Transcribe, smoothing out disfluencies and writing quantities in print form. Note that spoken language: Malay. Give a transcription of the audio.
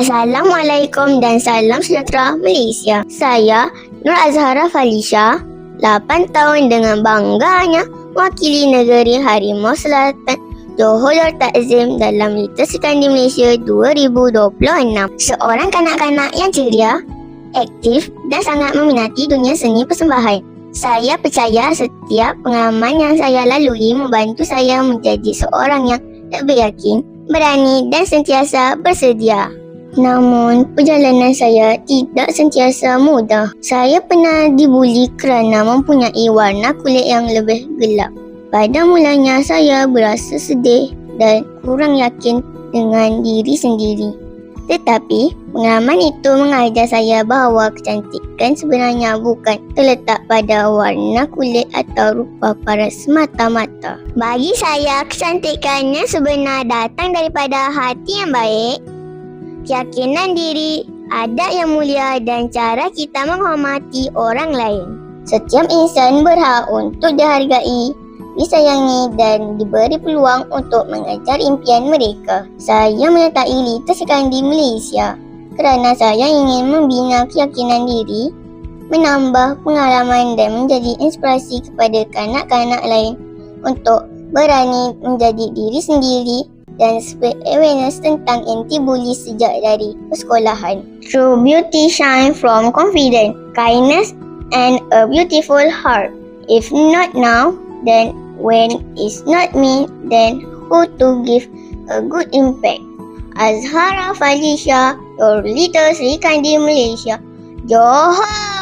Assalamualaikum dan salam sejahtera Malaysia. Saya Nur Azhara Falisha, 8 tahun dengan bangganya mewakili negeri Harimau Selatan Johor Darul Takzim dalam Literacy Kandi Malaysia 2026. Seorang kanak-kanak yang ceria, aktif dan sangat meminati dunia seni persembahan. Saya percaya setiap pengalaman yang saya lalui membantu saya menjadi seorang yang lebih yakin, berani dan sentiasa bersedia. Namun, perjalanan saya tidak sentiasa mudah. Saya pernah dibuli kerana mempunyai warna kulit yang lebih gelap. Pada mulanya, saya berasa sedih dan kurang yakin dengan diri sendiri. Tetapi, pengalaman itu mengajar saya bahawa kecantikan sebenarnya bukan terletak pada warna kulit atau rupa paras semata-mata. Bagi saya, kecantikan yang sebenar datang daripada hati yang baik, keyakinan diri, adab yang mulia dan cara kita menghormati orang lain. Setiap insan berhak untuk dihargai, disayangi dan diberi peluang untuk mengejar impian mereka. Saya menyertai Literacy Kandi Malaysia kerana saya ingin membina keyakinan diri, menambah pengalaman dan menjadi inspirasi kepada kanak-kanak lain untuk berani menjadi diri sendiri dan spread awareness tentang anti-bully sejak dari persekolahan. True beauty shine from confidence, kindness and a beautiful heart. If not now, then when it's not me, then who to give a good impact? Azhara Falisha, your Literacy Kandi Malaysia, Johor.